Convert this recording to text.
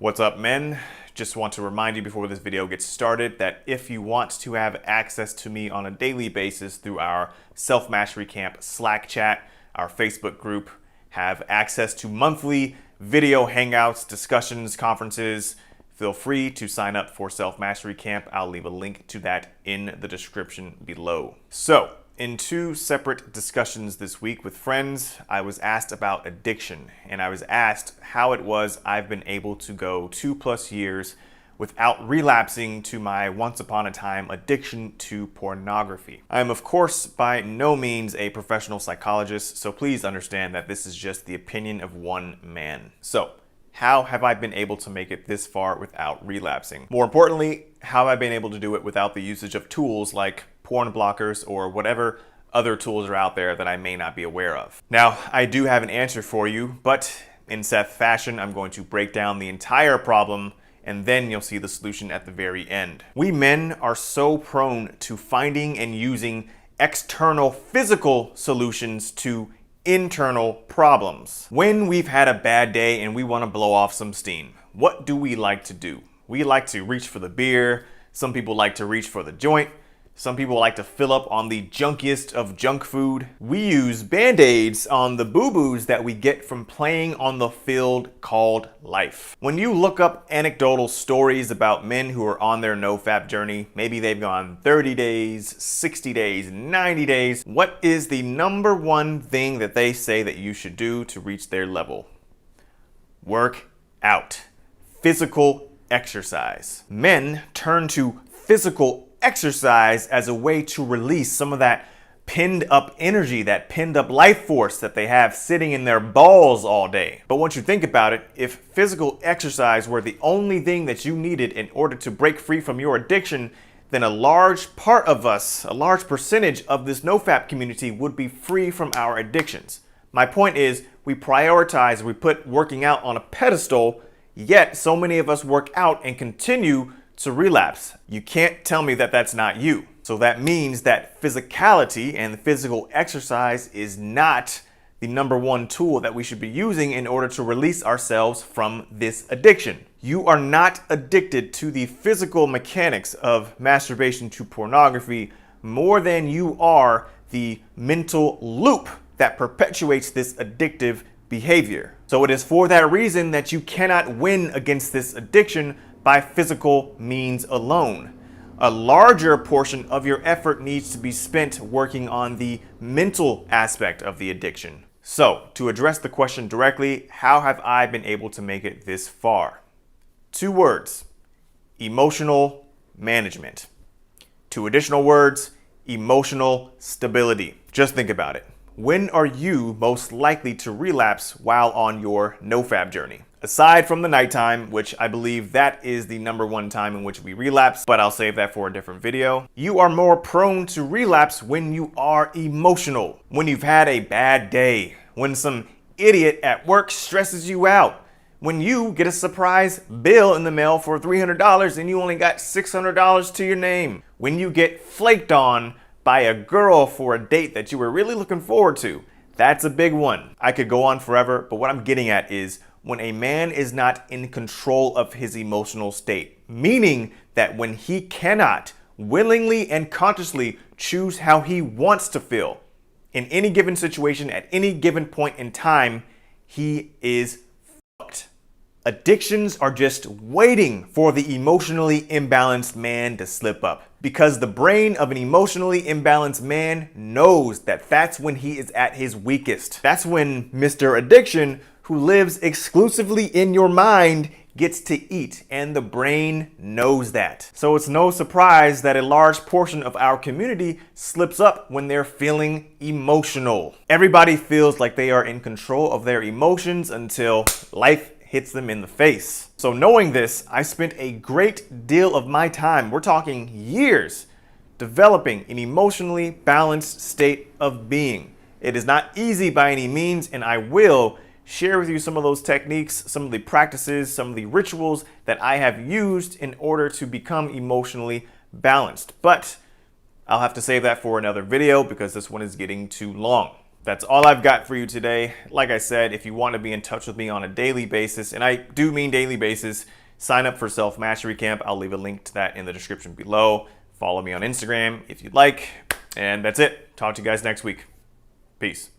What's up, men? Just want to remind you before this video gets started that if you want to have access to me on a daily basis through our Self-Mastery Camp Slack chat, our Facebook group, have access to monthly video hangouts, discussions, conferences, feel free to sign up for Self-Mastery Camp. I'll leave a link to that in the description below. So, in two separate discussions this week with friends, I was asked about addiction, and I was asked how it was I've been able to go 2+ years without relapsing to my once upon a time addiction to pornography. I am, of course, by no means a professional psychologist, so please understand that this is just the opinion of one man. So, how have I been able to make it this far without relapsing? More importantly, how have I been able to do it without the usage of tools like porn blockers or whatever other tools are out there that I may not be aware of? Now, I do have an answer for you, but in Seth fashion, I'm going to break down the entire problem and then you'll see the solution at the very end. We men are so prone to finding and using external physical solutions to internal problems. When we've had a bad day and we want to blow off some steam, what do we like to do? We like to reach for the beer. Some people like to reach for the joint. Some people like to fill up on the junkiest of junk food. We use band-aids on the boo-boos that we get from playing on the field called life. When you look up anecdotal stories about men who are on their Nofap journey, maybe they've gone 30 days, 60 days, 90 days, what is the number one thing that they say that you should do to reach their level? Work out. Physical exercise. Men turn to physical exercise as a way to release some of that pinned up energy, that pinned up life force that they have sitting in their balls all day. But once you think about it, if physical exercise were the only thing that you needed in order to break free from your addiction, then a large part of us, a large percentage of this Nofap community would be free from our addictions. My point is, we prioritize, we put working out on a pedestal, yet so many of us work out and continue to relapse. You can't tell me that that's not you. So that means that physicality and physical exercise is not the number one tool that we should be using in order to release ourselves from this addiction. You are not addicted to the physical mechanics of masturbation to pornography more than you are the mental loop that perpetuates this addictive behavior. So it is for that reason that you cannot win against this addiction by physical means alone. A larger portion of your effort needs to be spent working on the mental aspect of the addiction. So, to address the question directly, how have I been able to make it this far? 2 words: emotional management. 2 additional words: emotional stability. Just think about it. When are you most likely to relapse while on your Nofap journey? Aside from the nighttime, which I believe that is the number one time in which we relapse, but I'll save that for a different video. You are more prone to relapse when you are emotional, when you've had a bad day, when some idiot at work stresses you out, when you get a surprise bill in the mail for $300 and you only got $600 to your name, when you get flaked on by a girl for a date that you were really looking forward to. That's a big one. I could go on forever, but what I'm getting at is when a man is not in control of his emotional state, meaning that when he cannot willingly and consciously choose how he wants to feel in any given situation at any given point in time, he is fucked. Addictions are just waiting for the emotionally imbalanced man to slip up, because the brain of an emotionally imbalanced man knows that that's when he is at his weakest. That's when Mr. Addiction, who lives exclusively in your mind, gets to eat, and the brain knows that. So it's no surprise that a large portion of our community slips up when they're feeling emotional. Everybody feels like they are in control of their emotions until life hits them in the face. So knowing this, I spent a great deal of my time, we're talking years, developing an emotionally balanced state of being. It is not easy by any means, and I will share with you some of those techniques, some of the practices, some of the rituals that I have used in order to become emotionally balanced. But I'll have to save that for another video because this one is getting too long. That's all I've got for you today. Like I said, if you want to be in touch with me on a daily basis, and I do mean daily basis, sign up for Self Mastery Camp. I'll leave a link to that in the description below. Follow me on Instagram if you'd like. And that's it. Talk to you guys next week. Peace.